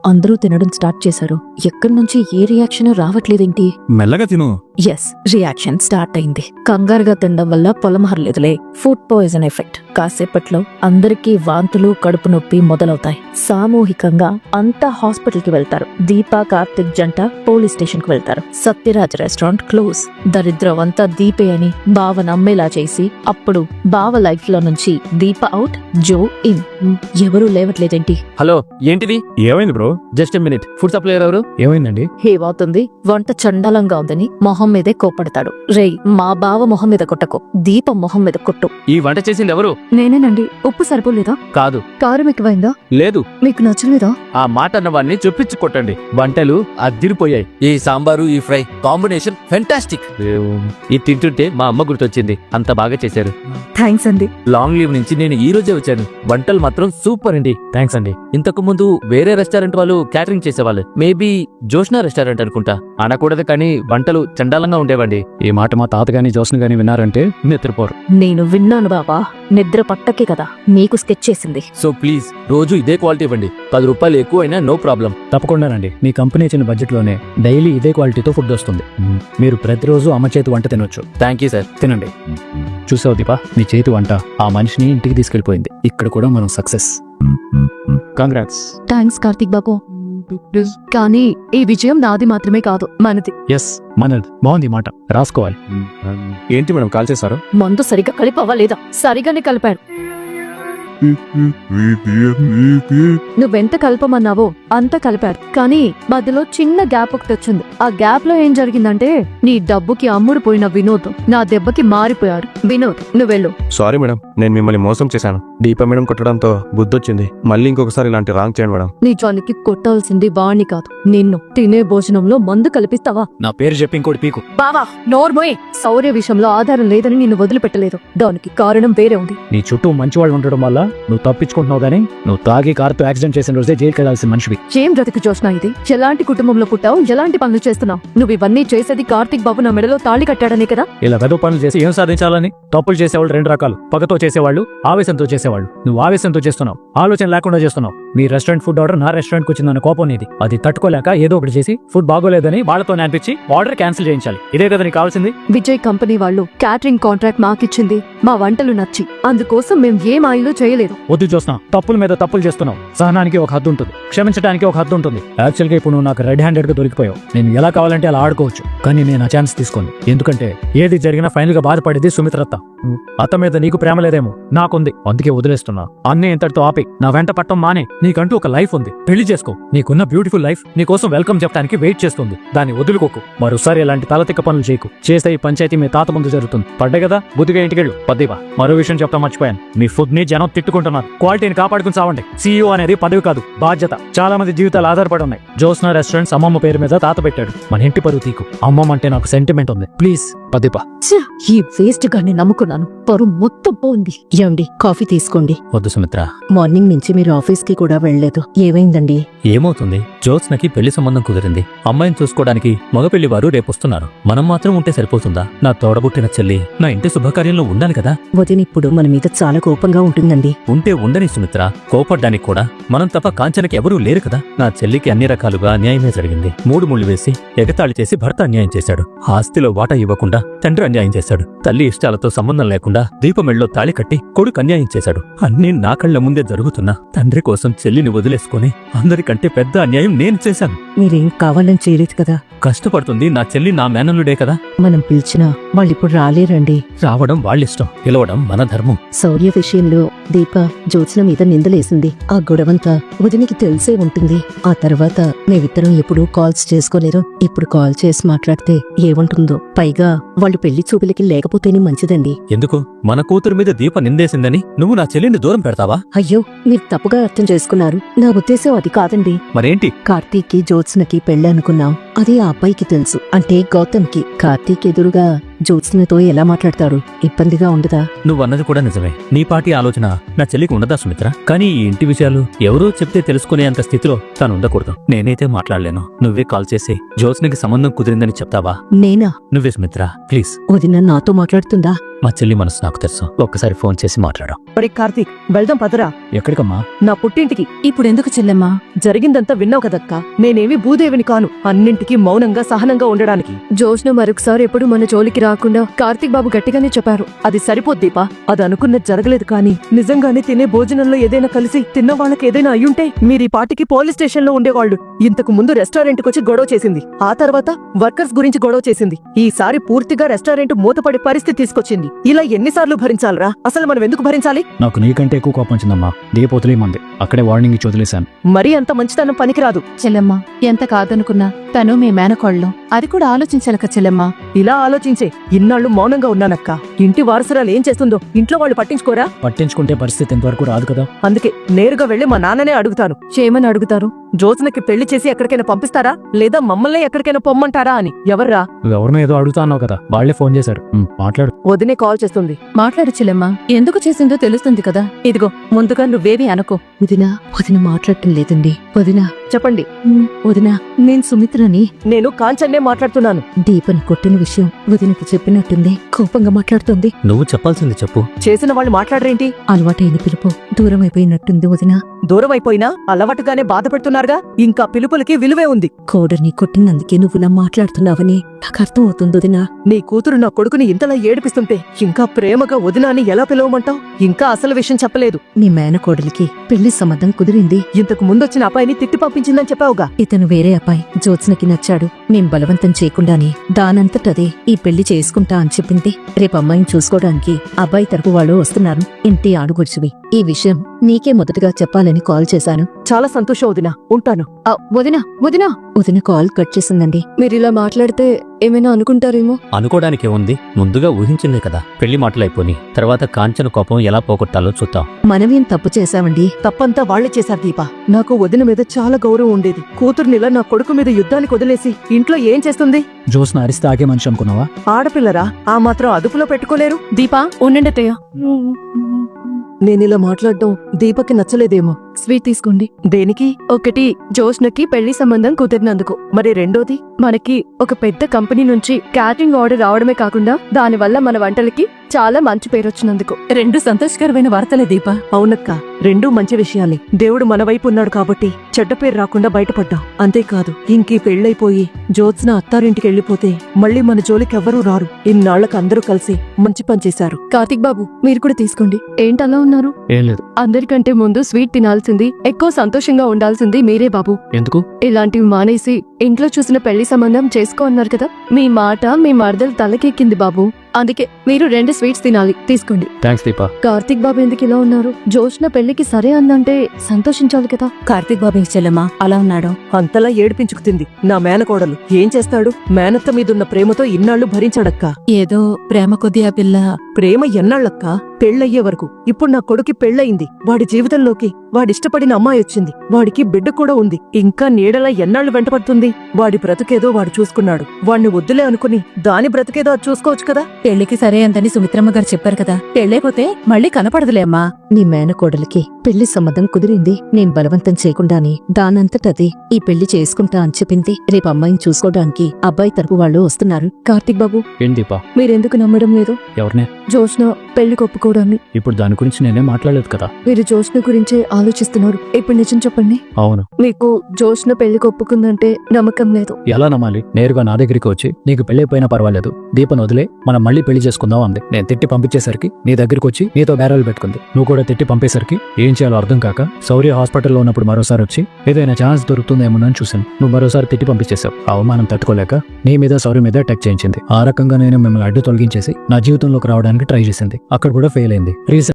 అందరూ తినడం స్టార్ట్ చేశారు. ఎక్కడి నుంచి ఏ రియాక్షన్ రావట్లేదేంటి? మెల్లగా తిను. ఎస్, రియాక్షన్ స్టార్ట్ అయింది. కంగారుగా తినడం వల్ల పొలమహర్లేదులే. Food poison effect. కాసేపట్లో అందరికీ వాంతులు, కడుపు నొప్పి మొదలవుతాయి. సామూహికంగా అంతా హాస్పిటల్ కి వెళ్తారు. దీపా, కార్తిక్ జంట పోలీస్ స్టేషన్ కు వెళ్తారు. Sathyaraj restaurant close. దరిద్రం అంతా దీపే అని బావ నమ్మేలా చేసి అప్పుడు బావ లైఫ్ లో నుంచి దీప అవుట్, జో ఇన్. ఎవరూ లేవట్లేదేంటి? హలో, ఏంటిది? ఏమైంది bro? Just minute. Food supplier ఎవరు? ఏమైందండి? హేవవుతుంది. వంట చండాలంగా ఉందని మొహం మీదే కోపడతాడు. రేయ్, మా బావ మొహం మీద కొట్టకు, దీప మొహం మీద కొట్టు. ఈ వంట చేసింది ఎవరు? నేనేనండి. ఉప్పు సరిపోలేదా? కాదు. కారం ఎక్కువైందా? లేదు. మీకు నచ్చలేదా? ఆ మాట అన్న వాడిని చూపించి కొట్టండి. వంటలు అద్దిరిపోయాయి. ఈ సాంబారు, ఈ ఫ్రై కాంబినేషన్ ఫెంటాస్టిక్. ఇది తింటుంటే మా అమ్మ గుర్తొచ్చింది. అంత బాగా చేశారు. థ్యాంక్స్ అండి. లాంగ్ లీవ్ నుంచి నేను ఈ రోజే వచ్చాను. వంటలు మాత్రం సూపర్ అండి. థ్యాంక్స్ అండి. ఇంతకు ముందు వేరే రెస్టారెంట్ వాళ్ళు క్యాటరింగ్ చేసేవాళ్ళు. మేబీ జోష్నా రెస్టారెంట్ అనుకుంటా. అనకూడదు కానీ వంటలు చండాలంగా ఉండేవండి. ఈ మాట మా తాత గాని జోస్ను గాని విన్నారంటే నిద్రపోరు. నేను విన్నాను బాబా. నిద్ర పట్టకే కదా మీకు స్కెచ్ చేసింది. సో ప్లీజ్ రోజు ఇదే క్వాలిటీ ఇవ్వండి. 10 రూపాయలు ఎక్కువైనా నో ప్రాబ్లం. తప్పకుండానండి. మీ కంపెనీ ఇచ్చిన బడ్జెట్ లోనే డైలీ ఇదే క్వాలిటీతో ఫుడ్ వస్తుంది. మీరు ప్రతిరోజు అమ్మ చేతి వంట తినొచ్చు. Thank you sir. తినండి. చూసావు దీపా, నీ చేతి వంట ఆ మనిషిని ఇంటికి తీసుకెళ్లిపోయింది. ఇక్కడ కూడా మనం సక్సెస్. కంగ్రాట్స్. థ్యాంక్స్ కార్తిక్ బాబు. కానీ ఈ విజయం నాది మాత్రమే కాదు, మనది. ఎస్, మనది. బాగుంది మాట. రాసుకోవాలి. ఏంటి మేడం కాల్ చేశారు? మందు సరిగ్గా కలిపవా లేదా? సరిగానే కలిపాడు. నువ్వెంత కలపమన్నావో అంత కలిపారు. కానీ మధ్యలో చిన్న గ్యాప్ ఒకటి వచ్చింది. ఆ గ్యాప్ లో ఏం జరిగిందంటే నీ డబ్బుకి అమ్ముడు పోయిన వినోద్ నా దెబ్బకి మారిపోయాడు. వినోద్, నువ్వెళ్ళు. సారీ మేడం, నేను మిమ్మల్ని మోసం చేశాను. దీప మేడం కొట్టడంతో బుద్ధొచ్చింది. మళ్ళీ ఇంకొకసారి ఇలాంటి రాంగ్ చేయండి మేడం. నిజానికి కొట్టాల్సింది వాణ్ణి కాదు, నిన్ను. తినే భోజనంలో మందు కలిపిస్తావా? నా పేరు చెప్పి ఇంకోటి పీకు. బావా, నోర్మోయ్. శౌర్య విషయంలో ఆధారం లేదని నిన్ను వదిలిపెట్టలేదు. దానికి కారణం వేరే ఉంది. నీ చుట్టూ మంచి వాళ్ళు ఉండడం వల్ల నువ్వు తప్పించుకుంటున్నావు గానీ నువ్వు తాగి కారుతో యాక్సిడెంట్ చేసిన రోజే జైలుకి వెళ్లాల్సిన మనిషివి. ఏం బ్రతికి చూసినా ఇది? ఎలాంటి కుటుంబంలో పుట్టావు? ఎలాంటి పనులు చేస్తున్నావు? నువ్వు ఇవన్నీ చేసేది కార్తిక్ బాబు నా మెడలో తాళి కట్టాడనే కదా? ఇలా వెదవ పనులు చేసి ఏం సాధించాలని? తప్పులు చేసేవాళ్ళు 2 రకాలు. పగతో చేసేవాళ్ళు, ఆవేశంతో చేసేవాళ్ళు. నువ్వు ఆవేశంతో చేస్తున్నావు, ఆలోచన లేకుండా చేస్తున్నావు. మీ రెస్టారెంట్ ఫుడ్ ఆర్డర్ నా రెస్టారెంట్ కు వచ్చిందన్న కోపం నీది. అది తట్టుకోలేక ఏదో ఒకటి చేసి ఫుడ్ బాగోలేదని వాళ్ళతో అనిపించి ఆర్డర్ క్యాన్సిల్ చేయించాలి. ఇదే కదా నీకు కావాల్సింది? విజయ్ కంపెనీ వాళ్ళు క్యాటరింగ్ కాంట్రాక్ట్ మాకిచ్చింది మా వంటలు నచ్చి. అందుకోసం మేం ఏ మాయలు చేయలేదు. వద్దు చూస్తున్నా, తప్పుల మీద తప్పులు చేస్తున్నావు. సహనానికి ఒక హద్దు ఉంటుంది, క్షమించడానికి ఒక హద్దు ఉంటుంది. యాక్చువల్ గా ఇప్పుడు నువ్వు నాకు రెడ్ హ్యాండెడ్ గా దొరికిపోయావు. నేను ఎలా కావాలంటే అలా ఆడుకోవచ్చు, కానీ నేను ఆ ఛాన్స్ తీసుకోను. ఎందుకంటే ఏది జరిగినా ఫైనల్ గా బాధపడేది సుమిత్రత్త. అత్త మీద నీకు ప్రేమ లేదేమో, నాకుంది. అందుకే వదిలేస్తున్నా. అన్నీ ఇంతటితో ఆపి నా వెంట పట్టం మానే. నీకంటూ ఒక లైఫ్ ఉంది, పెళ్లి చేసుకో. నీకున్న బ్యూటిఫుల్ లైఫ్ నీకోసం వెల్కమ్ చెప్పడానికి వెయిట్ చేస్తుంది. దాన్ని వదులుకోకు. మరోసారి ఇలాంటి తలతిక్క పనులు చేయకు. చేస్తే ఈ పంచాయతీ మీ తాత ముందు జరుగుతుంది. పడ్డే కదా, బుద్ధిగా ఇంటికెళ్ళు. పద్దివా, మరో విషయం చెప్తా మర్చిపోయాను. మీ ఫుడ్ ని జనం తిట్టుకుంటున్నారు. క్వాలిటీని కాపాడుకుని సావండి. CEO అనేది పదవి కాదు, బాధ్యత. చాలా మంది జీవితాలు ఆధారపడి ఉన్నాయి. జోస్నా రెస్టారెంట్స్ అమ్మమ్మ పేరు మీద తాత పెట్టాడు. మన ఇంటి పరువు తీకు. అమ్మమ్మ అంటే నాకు సెంటిమెంట్ ఉంది. ప్లీజ్ పదిపా. ఈ వేస్ట్ గాన్ని నమ్ముకున్నాను. పరువు మొత్తం పోంది. ఏమండి, కాఫీ తీసుకోండి. వద్దు సుమిత్ర. మార్నింగ్ నుంచి మీరు ఆఫీస్ కి కూడా వెళ్ళలేదు. ఏమైందండి? ఏమవుతుంది? జ్యోత్స్నకి పెళ్లి సంబంధం కుదిరింది. అమ్మాయిని చూసుకోవడానికి మగపెళ్లి వారు రేపొస్తున్నారు. మనం మాత్రం ఉంటే సరిపోతుందా? నా తోడబుట్టిన చెల్లి నా ఇంటి శుభకార్యంలో ఉండాలి కదా. వదిన ఇప్పుడు మన మీద చాలా కోపంగా ఉంటుందండి. ఉంటే ఉండని సుమిత్ర. కోపడ్డానికి కూడా మనం తప్ప కాంచనకి ఎవరూ లేరు కదా. నా చెల్లికి అన్ని రకాలుగా అన్యాయమే జరిగింది. 3 ముళ్ళు వేసి ఎగతాళి చేసి భర్త అన్యాయం చేశాడు. ఆస్తిలో వాటా ఇవ్వకుండా తండ్రి అన్యాయం చేశాడు. తల్లి ఇష్టాలతో సంబంధం లేకుండా దీపమెళ్ళలో తాళి కట్టి కొడుకు అన్యాయం చేశాడు. అన్నీ నా కళ్ల ముందే జరుగుతున్నా తండ్రి కోసం చెల్లిని వదిలేసుకుని అందరికంటే పెద్ద అన్యాయం నేను చేశాను. మీరేం కావాలని చేయలేదు కదా. కష్టపడుతుంది నా చెల్లి, నా మేనల్లుడే కదా. మనం పిలిచినా వాళ్ళిప్పుడు రాలేరండి. రావడం వాళ్ళిష్టం, పిలవడం మన ధర్మం. శౌర్య విషయంలో దీప జ్యోత్స్న మీద నిందలేసింది. ఆ గొడవంతా వదినికి తెలిసే ఉంటుంది. ఆ తర్వాత మేమిద్దరం ఎప్పుడూ కాల్స్ చేసుకోలేరు. ఇప్పుడు కాల్ చేసి మాట్లాడితే ఏముంటుందో. పైగా వాళ్ళు పెళ్లి చూపులకి లేకపోతేనే మంచిదండి. ఎందుకు? మన కూతురు మీద దీప నిందేసిందని నువ్వు నా చెల్లిని దూరం పెడతావా? అయ్యో, మీరు తప్పుగా అర్థం చేసుకున్నారు. నా ఉద్దేశం అది కాదండి. మరేంటి? కార్తీక్ కి జ్యోత్స్నకి పెళ్లి అనుకున్నాం. అది ఆ అబ్బాయికి తెలుసు. అంటే గౌతమ్ కి. కార్తీక్ ఎదురుగా జ్యోత్స్నతో ఎలా మాట్లాడతారు? ఇబ్బందిగా ఉండదా? నువ్వన్నది కూడా నిజమే. నీ పాటి ఆలోచన నా చెల్లికి ఉండదా సుమిత్ర? కానీ ఈ ఇంటి విషయాలు ఎవరో చెప్తే తెలుసుకునేంత స్థితిలో తాను ఉండకూడదు. నేనైతే మాట్లాడలేను. నువ్వే కాల్ చేసి జ్యోత్స్నకి సంబంధం కుదిరిందని చెప్తావా? నేనా? నువ్వే సుమిత్ర, ప్లీజ్. వదిన నాతో మాట్లాడుతుందా? మా చెల్లి మనసు నాకు తెలుసు. ఒక్కసారి ఫోన్ చేసి మాట్లాడు. మరి కార్తీక్, వెళ్దాం పదరా. ఎక్కడికమ్మా? నా పుట్టింటికి. ఇప్పుడెందుకు చెల్లెమ్మా? జరిగిందంతా విన్నావు కదక్కా. నేనేమి భూదేవిని కాను. అన్నింటికి మౌనంగా సహనంగా ఉండడానికి. జోష్న మరొకసారి ఎప్పుడు మన జోలికి రాకుండా కార్తీక్ బాబు గట్టిగానే చెప్పారు. అది సరిపోద్దీపా. అది అనుకున్నది జరగలేదు కానీ నిజంగానే తినే భోజనంలో ఏదైనా కలిసి తిన్న వాళ్ళకి ఏదైనా అయ్యుంటే మీరీ పాటికి పోలీస్ స్టేషన్ లో ఉండేవాళ్ళు. ఇంతకు ముందు రెస్టారెంట్ కొచ్చి గొడవ చేసింది. ఆ తర్వాత వర్కర్స్ గురించి గొడవ చేసింది. ఈసారి పూర్తిగా రెస్టారెంట్ మూతపడే పరిస్థితి తీసుకొచ్చింది. ఇలా ఎన్నిసార్లు భరించాలరా? అసలు మనం ఎందుకు భరించాలి? నాకు నీకంటే ఎక్కువ కోపం వచ్చిందమ్మా. దీప వదిలేయమంది. అక్కడే వార్నింగ్ ఇచ్చి వదిలేశాను. మరీ అంత మంచితనం పనికిరాదు. చెల్లెమ్మా, ఎంత కాదనుకున్నా తను మీ మేనకోళ్ళం. అది కూడా ఆలోచించాలక చెల్లెమ్మా. ఇలా ఆలోచించే ఇన్నాళ్లు మౌనంగా ఉన్నానక్క. ఇంటి వారసురాలు ఏం చేస్తుందో ఇంట్లో వాళ్ళు పట్టించుకోరా? పట్టించుకుంటే పరిస్థితి ఇంతవరకు రాదు కదా. అందుకే నేరుగా వెళ్లి మా నాన్ననే అడుగుతాను. చేయమని అడుగుతారు. జ్యోత్స్నకి పెళ్లి చేసి ఎక్కడికైనా పంపిస్తారా లేదా మమ్మల్ని ఎక్కడికైనా పొమ్మంటారా అని. ఎవర్రా? నువ్వెవరినో ఏదో అడుగుతా అన్నావు కదా, వాళ్లే ఫోన్ చేశారు. మాట్లాడు. వదినే కాల్ చేస్తుంది. మాట్లాడు చెల్లెమ్మా. ఎందుకు చేసిందో తెలుస్తుంది కదా. ఇదిగో ముందుగా నువ్వేవి అనుకో. వదిన మాట్లాడటం లేదండి. వదిన చెప్పండి. వదిన, నేను సుమిత్రని. నేను కాంచన్నే మాట్లాడుతున్నాను. దీపని కొట్టిన విషయం వదినకి చెప్పినట్టుంది. కోపంగా మాట్లాడుతుంది. నువ్వు చెప్పాల్సింది చెప్పు. చేసిన వాళ్ళు మాట్లాడరేంటి? అలవాటైన పిలుపు దూరం అయిపోయినట్టుంది వదిన. దూరం అయిపోయినా అలవాటుగానే బాధపెడుతున్నారుగా. ఇంకా పిలుపులకి విలువే ఉంది. కోడర్ని కొట్టినందుకే నువ్వులా మాట్లాడుతున్నావని నాకు అర్థం అవుతుంది వదిన. నీ కూతురు నా కొడుకుని ఇంతలా ఏడిపిస్తుంటే ఇంకా ప్రేమగా వదినాని ఎలా పిలవమంటావు? ఇంకా అసలు విషయం చెప్పలేదు. నీ మేనకోడలికి పెళ్లి సంబంధం కుదిరింది. ఇంతకు ముందొచ్చిన అబ్బాయిని తిట్టి పంపించిందని చెప్పావుగా. ఇతను వేరే అబ్బాయి జ్యోత్స్నకి నచ్చాడు. నేను బలవంతం చేయకుండానే దానంతటదే ఈ పెళ్లి చేసుకుంటా అని చెప్పింది. రేపు అమ్మాయిని చూసుకోవడానికి అబ్బాయి తరపు వాళ్ళు వస్తున్నారు. ఇంటి ఆడుగొడుచువి. ఈ విషయం నీకే మొదటగా చెప్పాలని కాల్ చేశాను. చాలా సంతోషం వదినా. ఉంటాను. వదినా వదినా వదిన కాల్ కట్ చేసిందండి. మీరిలా మాట్లాడితే ఏమైనా అనుకుంటారేమో. అనుకోవడానికే ఉంది. ముందుగా ఊహించిందే కదా. పెళ్లి మాటలైపోని తర్వాత కాంచన కోపం ఎలా పోగొట్టాలో చూద్దాం. మనమేం తప్పు చేశామండి? తప్పంతా వాళ్లే చేశారు దీపా. నాకు వదిన మీద చాలా గౌరవం ఉండేది. కూతుర్నిలా నా కొడుకు మీద యుద్ధానికి వదిలేసి ఇంట్లో ఏం చేస్తుంది? జ్యోత్స్న అరిస్తే ఆగే మనిషి అనుకున్నావా? ఆడపిల్లరా, ఆ మాత్రం అదుపులో పెట్టుకోలేరు. దీపా ఉండండి అత్తయ్య. నేనిలా మాట్లాడడం దీపకి నచ్చలేదేమో. స్వీట్ తీసుకోండి. దేనికి? ఒకటి, జోష్నకి పెళ్లి సంబంధం కుదిరినందుకు. మరి రెండోది? మనకి ఒక పెద్ద కంపెనీ నుంచి క్యాటరింగ్ ఆర్డర్ రావడమే కాకుండా దానివల్ల మన వంటలకి చాలా మంచి పేరు వచ్చినందుకు. రెండు సంతోషకరమైన వార్తలే దీపా. అవునక్క, రెండూ మంచి విషయాలే. దేవుడు మన వైపు ఉన్నాడు కాబట్టి చెడ్డ పేరు రాకుండా బయటపడ్డాం. అంతేకాదు, ఇంకీ పెళ్లైపోయి జ్యోత్స్న అత్తారింటికి వెళ్లిపోతే మళ్ళీ మన జోలికెవ్వరూ రారు. ఇన్నాళ్లకు అందరూ కలిసి మంచి పని చేశారు. కార్తీక్ బాబు, మీరు కూడా తీసుకోండి. ఏంటలా ఉన్నారు? ఏం లేదు. అందరికంటే ముందు స్వీట్ తినాల్సింది, ఎక్కువ సంతోషంగా ఉండాల్సింది మీరే బాబు. ఎందుకు? ఇలాంటివి మానేసి ఇంట్లో చూసిన పెళ్లి సంబంధం చేసుకో అన్నారు కదా. మీ మాట మీ మరదలు తలకెక్కింది బాబు. అందుకే మీరు 2 స్వీట్స్ తినాలి. తీసుకోండి. థ్యాంక్స్ దీపా. కార్తీక్ బాబు ఎందుకు ఇలా ఉన్నారు? జోష్న పెళ్లికి సరే అందంటే సంతోషించాలి కదా. కార్తీక్ బాబు చెల్లెమ్మా అలా ఉన్నాడు. అంతలా ఏడిపించుకుతింది నా మేనకోడలు. ఏం చేస్తాడు? మేనత్త మీదున్న ప్రేమతో ఇన్నాళ్లు భరించాడక్కా. ఏదో ప్రేమ కొద్ది ఆ పిల్ల. ప్రేమ ఎన్నాళ్లక్కా? పెళ్ళయ్యే వరకు. ఇప్పుడు నా కొడుకి పెళ్ళయింది. వాడి జీవితంలోకి వాడిష్టపడిన అమ్మాయి వచ్చింది. వాడికి బిడ్డ కూడా ఉంది. ఇంకా నీడలా ఎన్నాళ్లు వెంటపడుతుంది? వాడి బ్రతుకేదో వాడు చూసుకున్నాడు. వాణ్ణి వద్దులే అనుకుని దాని బ్రతుకేదో అది చూసుకోవచ్చు కదా. పెళ్లికి సరే అందని సుమిత్రమ్మ గారు చెప్పారు కదా. పెళ్ళైపోతే మళ్ళీ కనపడదులే అమ్మా. నీ మేనకోడలికి పెళ్లి సంబంధం కుదిరింది. నేను బలవంతం చేయకుండానే దానంతటది ఈ పెళ్లి చేసుకుంటా అని చెప్పింది. రేపు అమ్మాయిని చూసుకోవడానికి అబ్బాయి తరపు వాళ్ళు వస్తున్నారు. కార్తీక్ బాబు, ఏం దీపా? మీరెందుకు నమ్మడం లేదు ఎవరినే? జోష్న పెళ్లి ఒప్పుకోవడాన్ని. ఇప్పుడు దాని గురించి నేనే మాట్లాడలేదు కదా. మీరు జోష్న గురించే ఆలోచిస్తున్నారు. ఇప్పుడు నిజం చెప్పండి. అవును. మీకు జోష్న పెళ్లికి ఒప్పుకుందంటే నమ్మకం లేదు. ఎలా నమ్మాలి? నేరుగా నా దగ్గరికి వచ్చి నీకు పెళ్ళైపోయినా పర్వాలేదు, దీపను వదిలే, మనం మళ్ళీ పెళ్లి చేసుకుందాం అంది. నేను తిట్టి పంపించేసరికి నీ దగ్గరికి వచ్చి నీతో బేరాలు పెట్టుకుంది. నువ్వు కూడా తిట్టి పంపేసరికి ఏం చేయాలో అర్థం కాక శౌర్య హాస్పిటల్లో ఉన్నప్పుడు మరోసారి వచ్చి ఏదైనా ఛాన్స్ దొరుకుతుందేమోనని చూశాను. నువ్వు మరోసారి తిట్టి పంపించేశావు. అవమానం తట్టుకోలేక నీ మీద శౌర్య మీద అటాక్ చేయించింది. ఆ రకంగా నేను మిమ్మల్ని అడ్డు తొలగించేసి నా జీవితంలోకి రావడానికి ట్రై చేసింది. అక్కడ కూడా ఫెయిల్ అయింది.